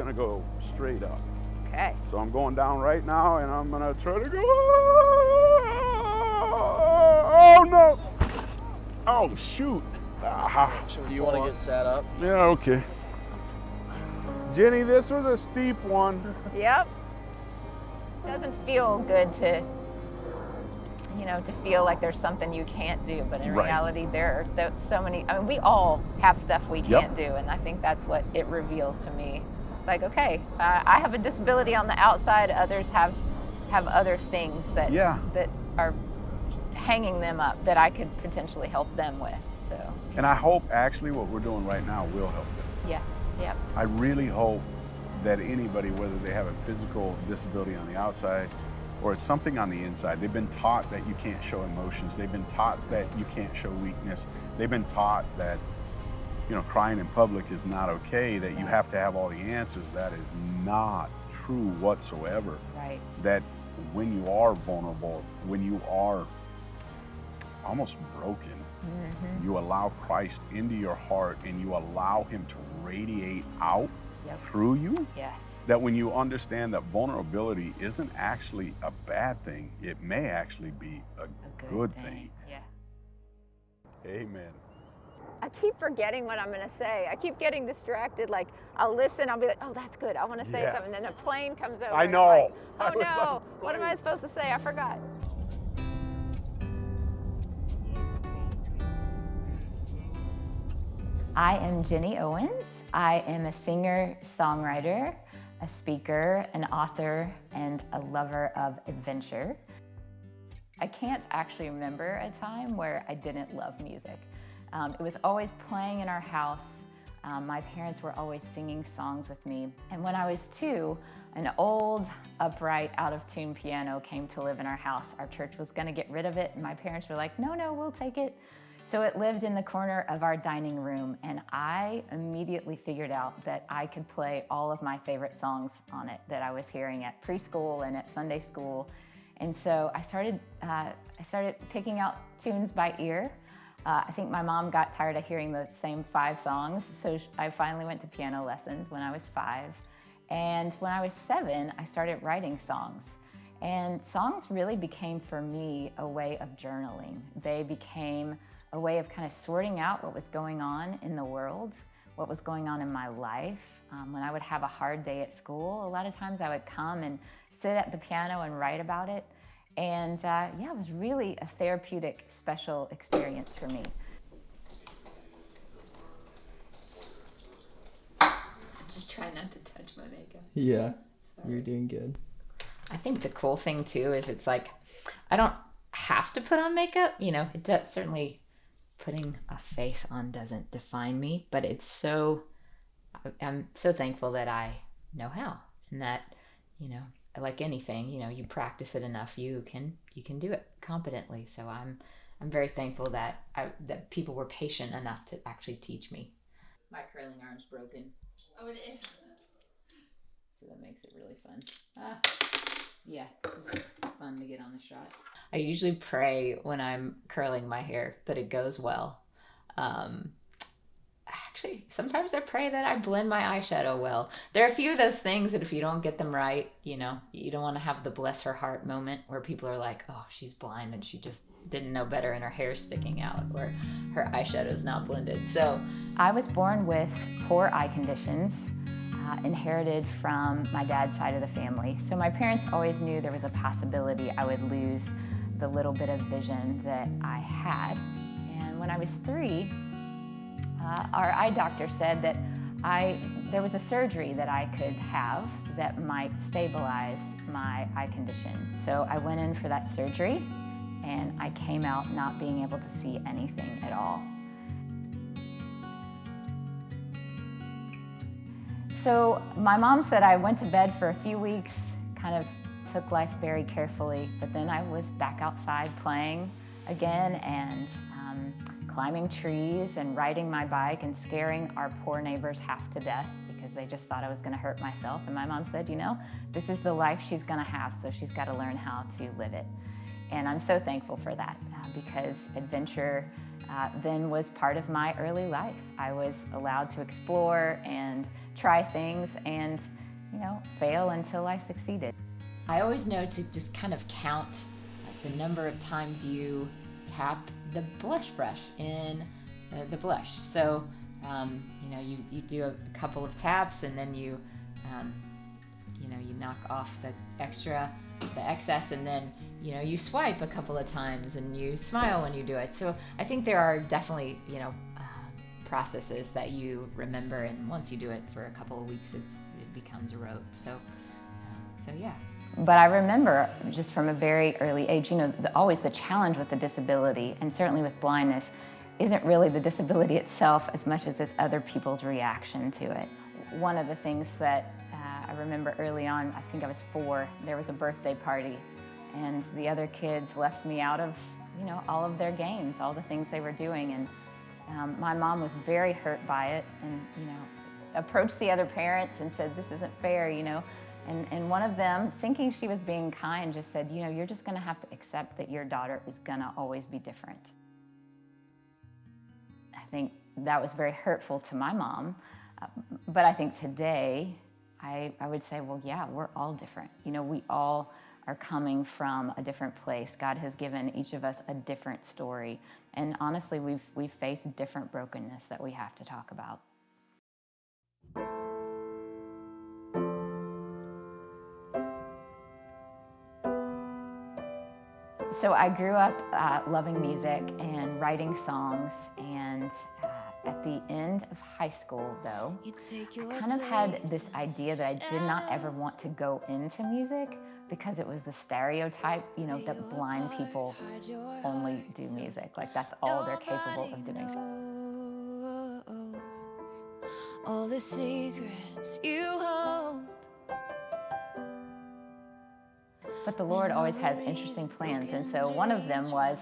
gonna go straight up. Okay. So I'm going down right now, and I'm gonna try to go. Oh no! Oh shoot! Ah. Do you want to get set up? Yeah, okay. Jenny, this was a steep one. Yep. Doesn't feel good to, to feel like there's something you can't do, but in Right. reality, there are so many. I mean, we all have stuff we can't do, and I think that's what it reveals to me. It's like, okay, I have a disability on the outside. Others have other things that that are hanging them up that I could potentially help them with. So. And I hope actually what we're doing right now will help them. Yes. Yep. I really hope that anybody, whether they have a physical disability on the outside or it's something on the inside, they've been taught that you can't show emotions. They've been taught that you can't show weakness. They've been taught that, crying in public is not okay, that you have to have all the answers. That is not true whatsoever. Right. That when you are vulnerable, when you are almost broken, you allow Christ into your heart and you allow him to radiate out through you. Yes. That when you understand that vulnerability isn't actually a bad thing, it may actually be a good thing. Yes. Amen. I keep forgetting what I'm going to say. I keep getting distracted. Like, I'll listen, I'll be like, oh, that's good. I want to say something. And then a plane comes over. I and know. I'm like, oh no, what am I supposed to say? I forgot. I am Jenny Owens. I am a singer, songwriter, a speaker, an author, and a lover of adventure. I can't actually remember a time where I didn't love music. It was always playing in our house. My parents were always singing songs with me. And when I was 2, an old, upright, out-of-tune piano came to live in our house. Our church was gonna get rid of it, and my parents were like, no, we'll take it. So it lived in the corner of our dining room, and I immediately figured out that I could play all of my favorite songs on it that I was hearing at preschool and at Sunday school. And so I started picking out tunes by ear. I think my mom got tired of hearing the same 5 songs, so I finally went to piano lessons when I was 5. And when I was 7, I started writing songs. And songs really became, for me, a way of journaling. They became a way of kind of sorting out what was going on in the world, what was going on in my life. When I would have a hard day at school, a lot of times I would come and sit at the piano and write about it. And it was really a therapeutic, special experience for me. Just try not to touch my makeup. Yeah, Sorry. you're doing good. I think the cool thing too is it's like, I don't have to put on makeup. It does, certainly putting a face on doesn't define me, but I'm so thankful that I know how, and that, like anything, you practice it enough, you can do it competently. So I'm very thankful that that people were patient enough to actually teach me. My curling arm's broken. Oh, it is. So that makes it really fun. Yeah, this is fun to get on the shot. I usually pray when I'm curling my hair that it goes well. Actually, sometimes I pray that I blend my eyeshadow well. There are a few of those things that if you don't get them right, you don't want to have the bless her heart moment where people are like, oh, she's blind and she just didn't know better and her hair's sticking out or her eyeshadow's not blended. So I was born with poor eye conditions, inherited from my dad's side of the family. So my parents always knew there was a possibility I would lose the little bit of vision that I had. And when I was 3, our eye doctor said that there was a surgery that I could have that might stabilize my eye condition. So I went in for that surgery, and I came out not being able to see anything at all. So my mom said I went to bed for a few weeks, kind of took life very carefully, but then I was back outside playing again and climbing trees and riding my bike and scaring our poor neighbors half to death because they just thought I was going to hurt myself. And my mom said, this is the life she's going to have, so she's got to learn how to live it. And I'm so thankful for that because adventure then was part of my early life. I was allowed to explore and try things and, fail until I succeeded. I always know to just kind of count the number of times you tap the blush brush in the blush. So, you do a couple of taps and then you knock off the excess, and then, you swipe a couple of times and you smile when you do it. So I think there are definitely, processes that you remember, and once you do it for a couple of weeks, it becomes a rote. So yeah. But I remember just from a very early age, always the challenge with the disability, and certainly with blindness, isn't really the disability itself as much as it's other people's reaction to it. One of the things that I remember early on, I think I was 4, there was a birthday party, and the other kids left me out of, all of their games, all the things they were doing, and my mom was very hurt by it, and, approached the other parents and said, "This isn't fair," And one of them, thinking she was being kind, just said, "You're just gonna have to accept that your daughter is gonna always be different." I think that was very hurtful to my mom, but I think today, I would say, well, yeah, we're all different. We all are coming from a different place. God has given each of us a different story, and honestly, we've faced different brokenness that we have to talk about. So I grew up loving music and writing songs, and at the end of high school, though, I kind of had this idea that I did not ever want to go into music because it was the stereotype, that blind people only do music. Like, that's all they're capable of doing. All the secrets you hold. But the Lord always has interesting plans, and so one of them was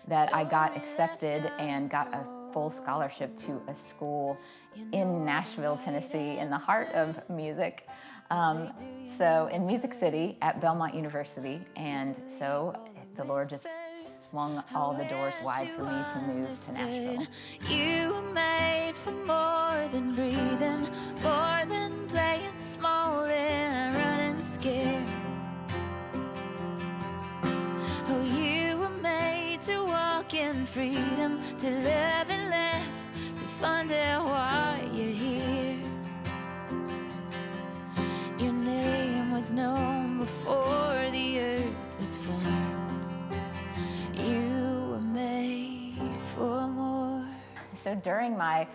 that I got accepted and got a full scholarship to a school in Nashville, Tennessee, in the heart of music. So in Music City at Belmont University, and so the Lord just swung all the doors wide for me to move to Nashville. You were made for more than breathing, more than playing small and running scared. Oh, you were made to walk in freedom, to live and laugh, to find out why you're here. Your name was known before the earth was formed. You were made for more. So during my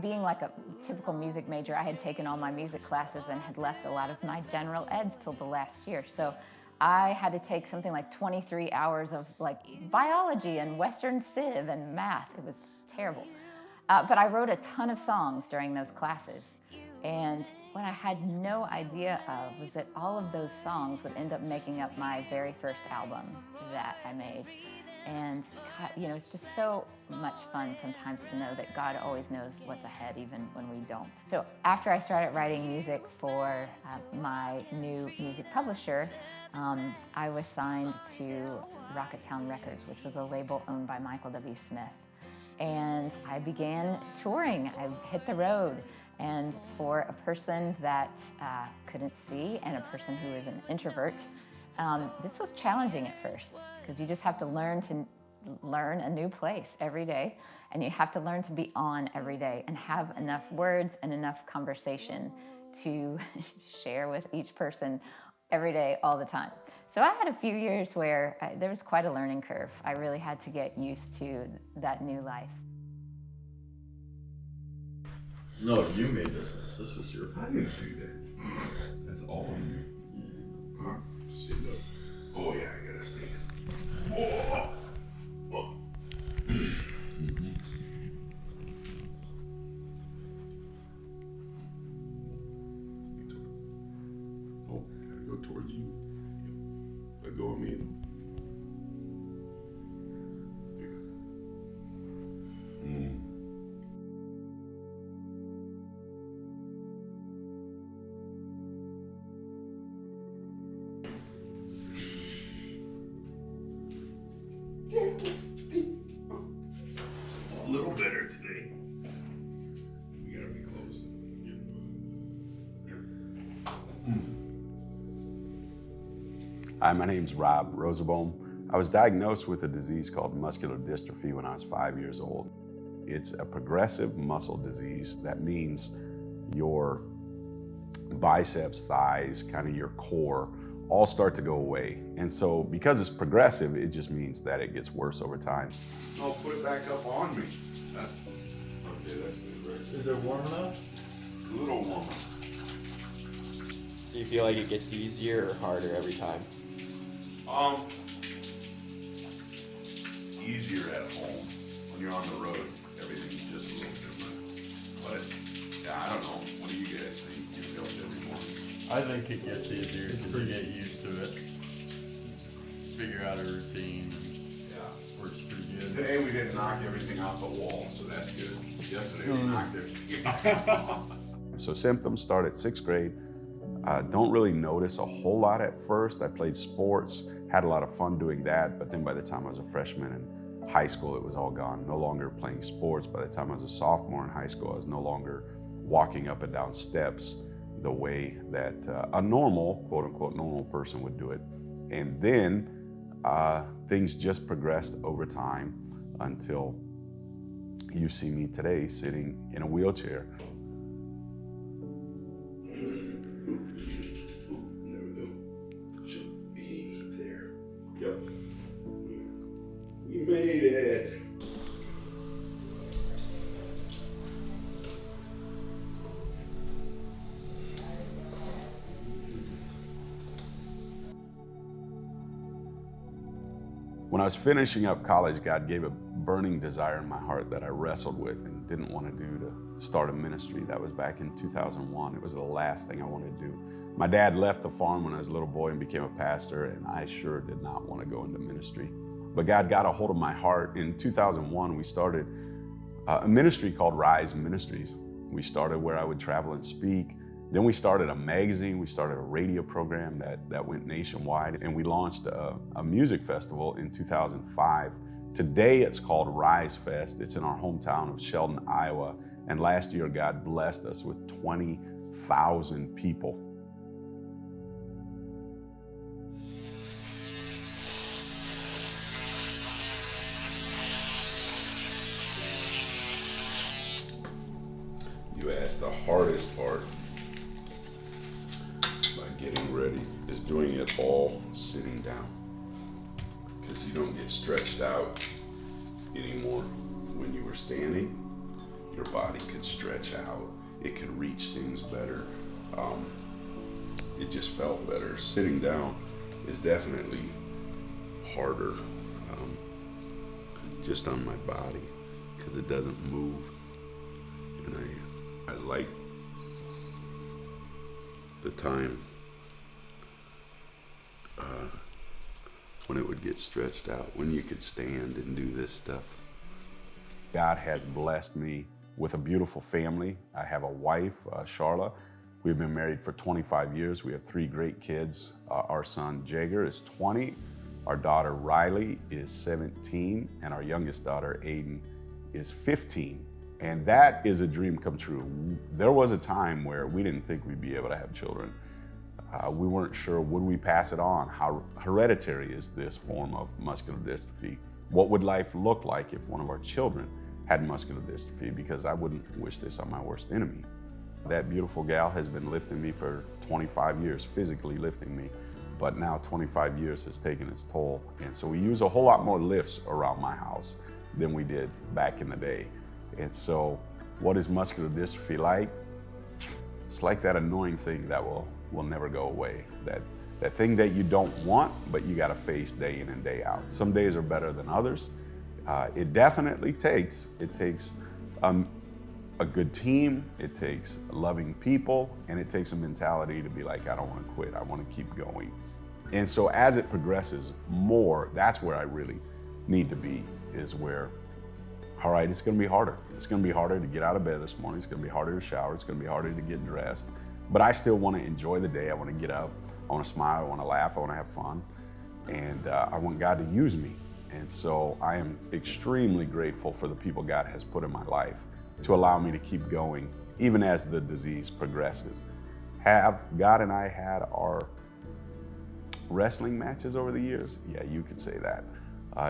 being like a typical music major, I had taken all my music classes and had left a lot of my general eds till the last year. So I had to take something like 23 hours of biology and Western Civ and math. It was terrible. But I wrote a ton of songs during those classes. And what I had no idea of was that all of those songs would end up making up my very first album that I made. And God, it's just so much fun sometimes to know that God always knows what's ahead even when we don't. So after I started writing music for my new music publisher, I was signed to Rocketown Records, which was a label owned by Michael W. Smith. And I began touring. I hit the road. And for a person that couldn't see and a person who is an introvert, this was challenging at first, because you just have to learn a new place every day, and you have to learn to be on every day and have enough words and enough conversation to share with each person every day, all the time. So I had a few years where there was quite a learning curve. I really had to get used to that new life. No, you made this. This was your. I didn't do that. That's all of you. All right, sit up. Oh yeah, I gotta stand. Oh. Oh. Oh, gotta go towards you. Let go of me. Hi, my name's Rob Rosenbaum. I was diagnosed with a disease called muscular dystrophy when I was 5 years old. It's a progressive muscle disease. That means your biceps, thighs, kind of your core, all start to go away. And so because it's progressive, it just means that it gets worse over time. Oh, put it back up on me. Okay, that's good, right? Is it warm enough? It's a little warmer. Do you feel like it gets easier or harder every time? Easier at home. When you're on the road, everything's just a little different. But yeah, I don't know. What do you guys think? You feel it every morning? I think it gets easier because you get used to it. Figure out a routine. Yeah. Works pretty good. Today we didn't knock everything off the wall, so that's good. Yesterday we knocked everything. So symptoms start at 6th grade. Don't really notice a whole lot at first. I played sports, had a lot of fun doing that, but then by the time I was a freshman in high school, it was all gone. No longer playing sports. By the time I was a sophomore in high school, I was no longer walking up and down steps the way that a normal, quote unquote, normal person would do it. And then things just progressed over time until you see me today sitting in a wheelchair. There we go. Should be there. Yep. We made it. When I was finishing up college, God gave a burning desire in my heart that I wrestled with and didn't want to do to start a ministry. That was back in 2001. It was the last thing I wanted to do. My dad left the farm when I was a little boy and became a pastor, and I sure did not want to go into ministry. But God got a hold of my heart. In 2001, we started a ministry called Rise Ministries. We started where I would travel and speak. Then we started a magazine, we started a radio program that went nationwide, and we launched a music festival in 2005. Today it's called Rise Fest. It's in our hometown of Sheldon, Iowa, and last year God blessed us with 20,000 people. You asked the hardest part by getting ready is doing it all sitting down, because you don't get stretched out anymore. When you were standing, your body could stretch out, it could reach things better. It just felt better. Sitting down is definitely harder, just on my body, because it doesn't move. And I like the time when it would get stretched out, when you could stand and do this stuff. God has blessed me with a beautiful family. I have a wife, Charla. We've been married for 25 years. We have 3 great kids. Our son, Jager, is 20. Our daughter, Riley, is 17. And our youngest daughter, Aiden, is 15. And that is a dream come true. There was a time where we didn't think we'd be able to have children. We weren't sure, would we pass it on? How hereditary is this form of muscular dystrophy? What would life look like if one of our children had muscular dystrophy? Because I wouldn't wish this on my worst enemy. That beautiful gal has been lifting me for 25 years, physically lifting me, but now 25 years has taken its toll. And so we use a whole lot more lifts around my house than we did back in the day. And so what is muscular dystrophy like? It's like that annoying thing that will never go away. That thing that you don't want, but you gotta face day in and day out. Some days are better than others. It definitely takes a good team, it takes loving people, and it takes a mentality to be like, I don't wanna quit, I wanna keep going. And so as it progresses more, that's where I really need to be, is where, all right, it's gonna be harder. It's gonna be harder to get out of bed this morning. It's gonna be harder to shower. It's gonna be harder to get dressed. But I still wanna enjoy the day. I wanna get up. I wanna smile. I wanna laugh. I wanna have fun. And I want God to use me. And so I am extremely grateful for the people God has put in my life to allow me to keep going, even as the disease progresses. Have God and I had our wrestling matches over the years? Yeah, you could say that.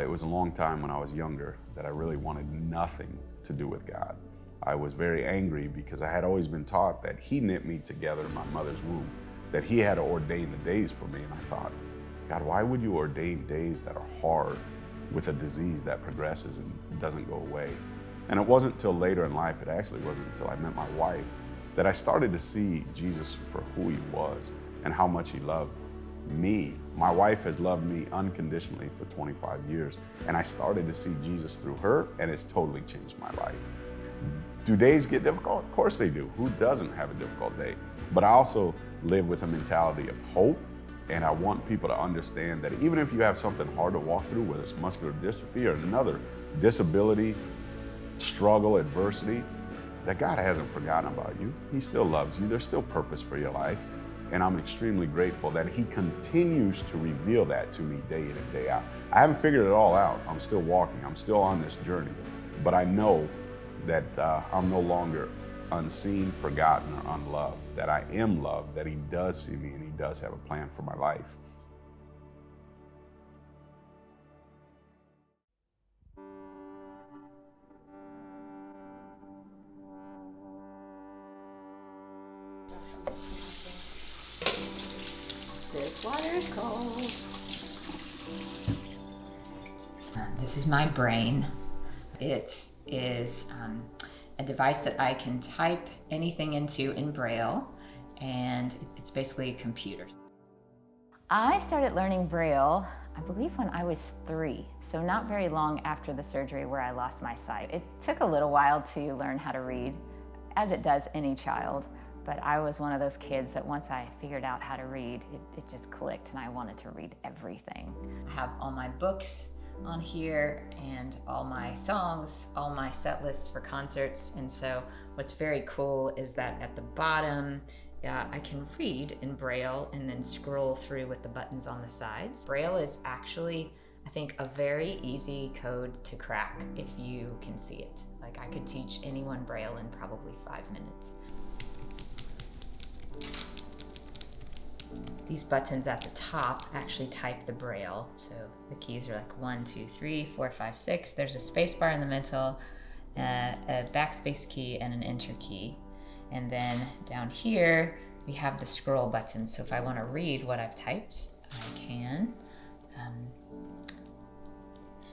It was a long time when I was younger that I really wanted nothing to do with God. I was very angry because I had always been taught that He knit me together in my mother's womb, that He had to ordain the days for me. And I thought, God, why would you ordain days that are hard with a disease that progresses and doesn't go away? And it wasn't until later in life, it actually wasn't until I met my wife, that I started to see Jesus for who He was and how much He loved me. My wife has loved me unconditionally for 25 years, and I started to see Jesus through her, and it's totally changed my life. Do days get difficult? Of course they do. Who doesn't have a difficult day? But I also live with a mentality of hope, and I want people to understand that even if you have something hard to walk through, whether it's muscular dystrophy or another disability, struggle, adversity, that God hasn't forgotten about you. He still loves you. There's still purpose for your life. And I'm extremely grateful that He continues to reveal that to me day in and day out. I haven't figured it all out. I'm still walking. I'm still on this journey. But I know that I'm no longer unseen, forgotten, or unloved, that I am loved, that He does see me and He does have a plan for my life. This water's cold. This is my brain. It is a device that I can type anything into in Braille, and it's basically a computer. I started learning Braille, I believe, when I was 3, so not very long after the surgery where I lost my sight. It took a little while to learn how to read, as it does any child. But I was one of those kids that once I figured out how to read, it just clicked and I wanted to read everything. I have all my books on here and all my songs, all my set lists for concerts. And so what's very cool is that at the bottom, I can read in Braille and then scroll through with the buttons on the sides. Braille is actually, I think, a very easy code to crack if you can see it. Like, I could teach anyone Braille in probably 5 minutes. These buttons at the top actually type the Braille. So the keys are like 1, 2, 3, 4, 5, 6. There's a space bar in the middle, a backspace key, and an enter key. And then down here, we have the scroll button. So if I want to read what I've typed, I can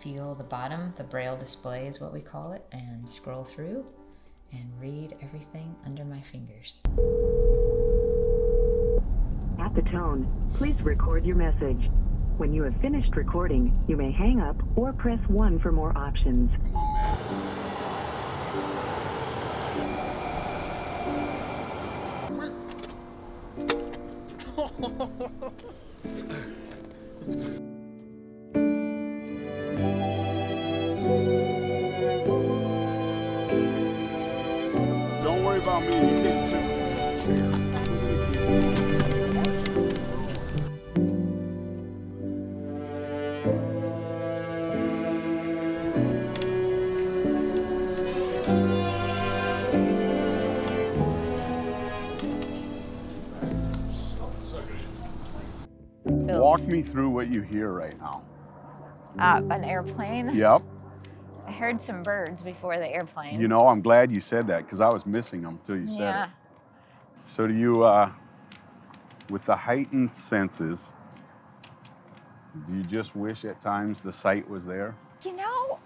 feel the bottom, the Braille display is what we call it, and scroll through and read everything under my fingers. At the tone, please record your message. When you have finished recording, you may hang up or press 1 for more options. Come on, man. Don't worry about me. You can't sit. Walk me through what you hear right now. An airplane. Yep. I heard some birds before the airplane. You know, I'm glad you said that because I was missing them until you said Yeah. it. So do you, with the heightened senses, do you just wish at times the sight was there? You know,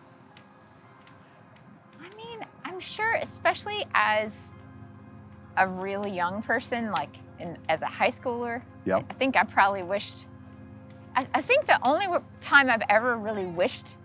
I mean, I'm sure, especially as a really young person, like as a high schooler, Yep. I think I probably wished, I think the only time I've ever really wished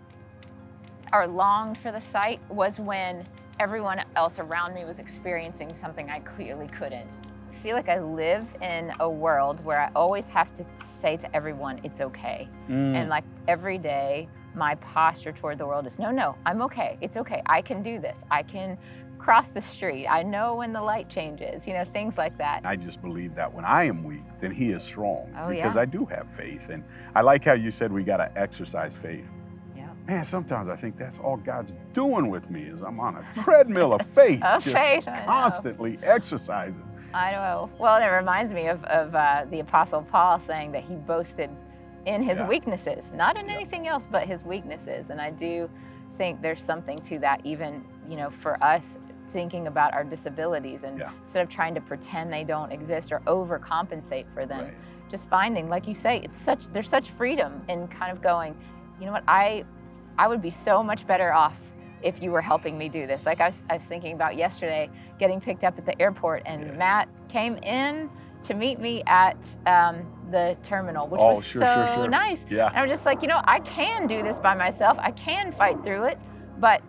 or longed for the sight was when everyone else around me was experiencing something I clearly couldn't. I feel like I live in a world where I always have to say to everyone, it's okay. And like every day, my posture toward the world is, no, I'm okay. It's okay. I can do this. I can cross the street. I know when the light changes, you know, things like that. I just believe that when I am weak, then He is strong. Oh, because yeah? I do have faith. And I like how you said we got to exercise faith. Yeah. Man, sometimes I think that's all God's doing with me is I'm on a treadmill of faith. Of just faith, I know. constantly exercising. I know. Well, and it reminds me of the Apostle Paul saying that he boasted in his Yeah. weaknesses, not in Yeah. anything else but his weaknesses. And I do think there's something to that, even, for us thinking about our disabilities, and Yeah. instead of trying to pretend they don't exist or overcompensate for them, Right. just finding, like you say, there's such freedom in kind of going, you know what, I would be so much better off if you were helping me do this. Like I was thinking about yesterday, getting picked up at the airport, and Yeah. Matt came in to meet me at the terminal, which Oh, was sure, so sure, sure. nice. Yeah. And I was just like, I can do this by myself. I can fight through it, but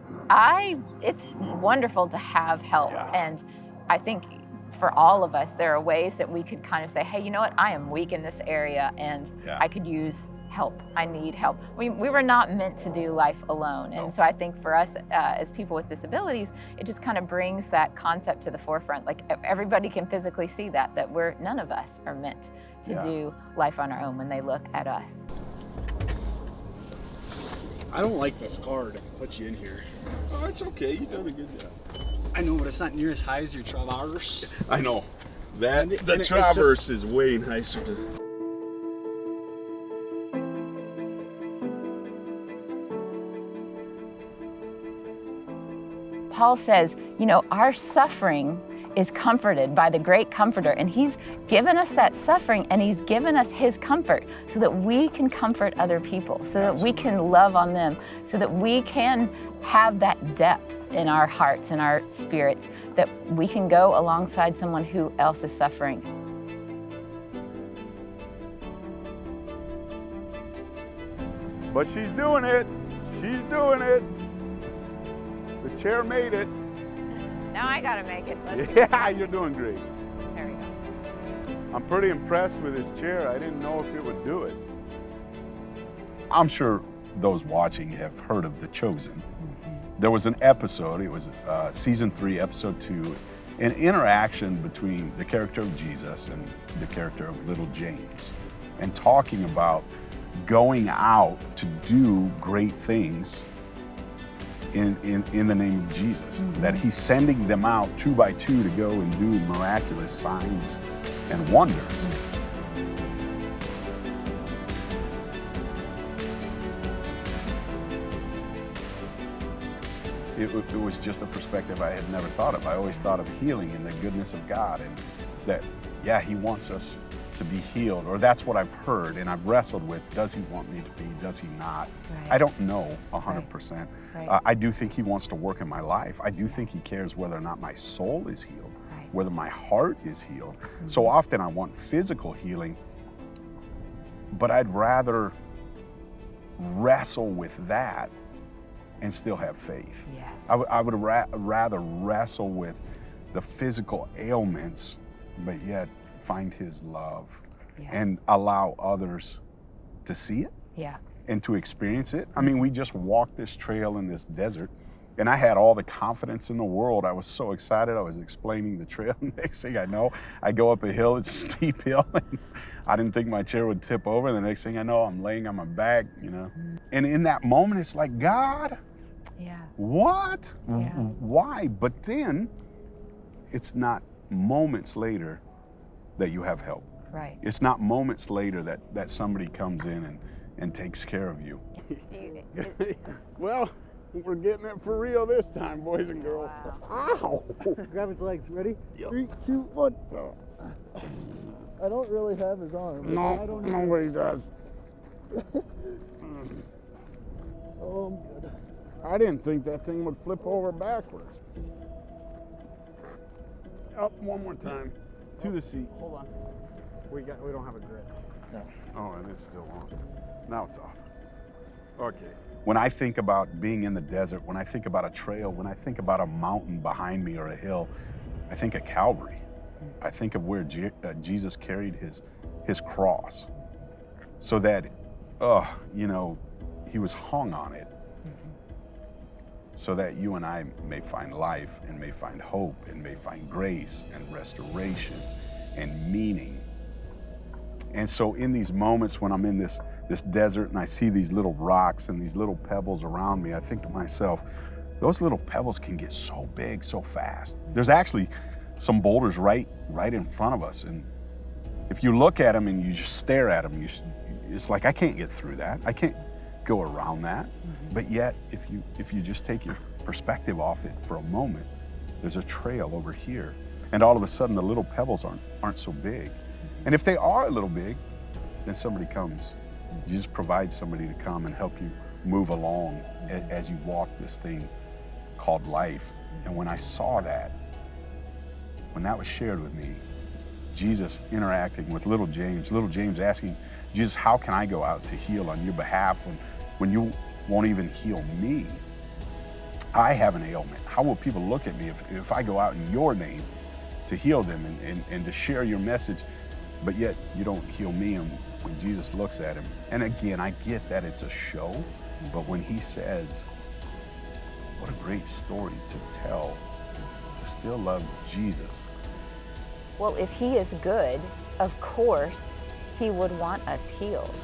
it's wonderful to have help. Yeah. And I think for all of us, there are ways that we could kind of say, hey, you know what, I am weak in this area, and Yeah. I could use help. I need help. We were not meant to do life alone. And No. so I think for us as people with disabilities, it just kind of brings that concept to the forefront. Like everybody can physically see that none of us are meant to Yeah. do life on our own when they look at us. I don't like this car to put you in here. Oh, it's okay. You done a good job. I know, but it's not near as high as your Traverse. I know. And The it's just- Traverse is way nicer to. Paul says, our suffering is comforted by the great comforter, and he's given us that suffering, and he's given us his comfort so that we can comfort other people, so that we can love on them, so that we can have that depth in our hearts and our spirits, that we can go alongside someone who else is suffering. But she's doing it. She's doing it. The chair made it. Now I gotta make it. Yeah, you're doing great. There we go. I'm pretty impressed with this chair. I didn't know if it would do it. I'm sure those watching have heard of The Chosen. There was an episode, it was season 3, episode 2, an interaction between the character of Jesus and the character of little James, and talking about going out to do great things in the name of Jesus. That he's sending them out 2 by 2 to go and do miraculous signs and wonders. It was just a perspective I had never thought of. I always thought of healing and the goodness of God, and that, yeah, he wants us to be healed, or that's what I've heard and I've wrestled with. Does he want me to be? Does he not? Right. I don't know 100%. Right. I do think he wants to work in my life. I do think he cares whether or not my soul is healed, Right. whether my heart is healed. So often I want physical healing, but I'd rather wrestle with that and still have faith. Yes. I would rather wrestle with the physical ailments, but yet find his love Yes. and allow others to see it Yeah. and to experience it. I mean, we just walked this trail in this desert, and I had all the confidence in the world. I was so excited. I was explaining the trail. Next thing I know, I go up a hill, it's a steep hill, and I didn't think my chair would tip over. And the next thing I know, I'm laying on my back, And in that moment, it's like, God, Yeah. what? Yeah. Why? But then it's not moments later that you have help. Right. It's not moments later that somebody comes in and takes care of you. Well, we're getting it for real this time, boys and girls. Ow! Grab his legs. Ready? 3, 2, 1. I don't really have his arm. I don't know. Nobody does. Oh, I'm good. I didn't think that thing would flip over backwards. Up one more time. To the seat. Hold on. We don't have a grip. Oh, and it's still on. Now it's off. Okay. When I think about being in the desert, when I think about a trail, when I think about a mountain behind me or a hill, I think of Calvary. I think of where Jesus carried his cross, so that, he was hung on it, so that you and I may find life and may find hope and may find grace and restoration and meaning. And so in these moments when I'm in this desert and I see these little rocks and these little pebbles around me, I think to myself, those little pebbles can get so big so fast. There's actually some boulders right in front of us, and If you look at them and you just stare at them, it's like, I can't get through that. I can't go around that. But yet, if you just take your perspective off it for a moment, there's a trail over here. And all of a sudden, the little pebbles aren't so big. And if they are a little big, then somebody comes. Jesus provides somebody to come and help you move along as you walk this thing called life. And when I saw that, when that was shared with me, Jesus interacting with little James asking, Jesus, how can I go out to heal on your behalf when you won't even heal me? I have an ailment. How will people look at me if I go out in your name to heal them and to share your message, but yet you don't heal me? And when Jesus looks at him, and again, I get that it's a show, but when he says, what a great story to tell, to still love Jesus. Well, if he is good, of course, he would want us healed.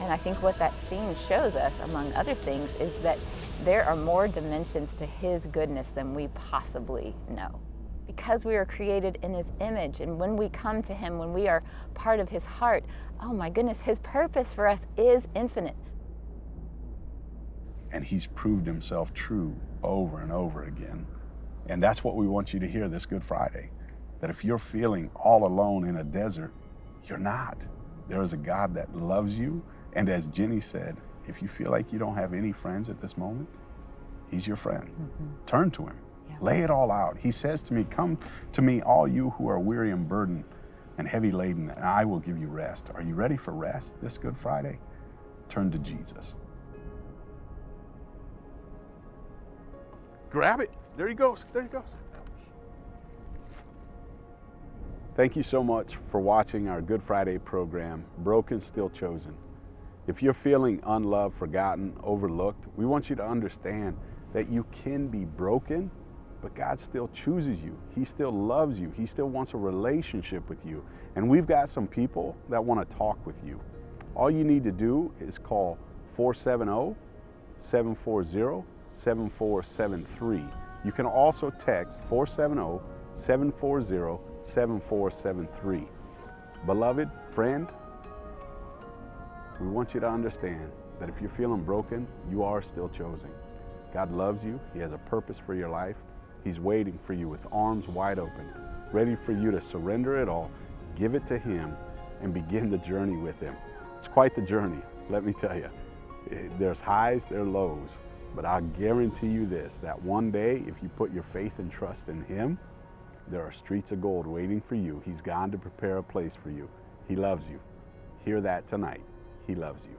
And I think what that scene shows us, among other things, is that there are more dimensions to his goodness than we possibly know. Because we are created in his image, and when we come to him, when we are part of his heart, oh my goodness, his purpose for us is infinite. And he's proved himself true over and over again. And that's what we want you to hear this Good Friday. That if you're feeling all alone in a desert, you're not. There is a God that loves you. And as Jenny said, if you feel like you don't have any friends at this moment, he's your friend. Turn to him. Yeah. Lay it all out. He says to me, come to me, all you who are weary and burdened and heavy laden, and I will give you rest. Are you ready for rest this Good Friday? Turn to Jesus. Grab it. There he goes. There he goes. Thank you so much for watching our Good Friday program, Broken Still Chosen. If you're feeling unloved, forgotten, overlooked, we want you to understand that you can be broken, but God still chooses you. He still loves you. He still wants a relationship with you. And we've got some people that want to talk with you. All you need to do is call 470-740-7473. You can also text 470-740-7473. Beloved friend, we want you to understand that if you're feeling broken, you are still chosen. God loves you. He has a purpose for your life. He's waiting for you with arms wide open, ready for you to surrender it all, give it to him, and begin the journey with him. It's quite the journey, let me tell you. There's highs, there are lows, but I'll guarantee you this, that one day, if you put your faith and trust in him, there are streets of gold waiting for you. He's gone to prepare a place for you. He loves you. Hear that tonight. He loves you.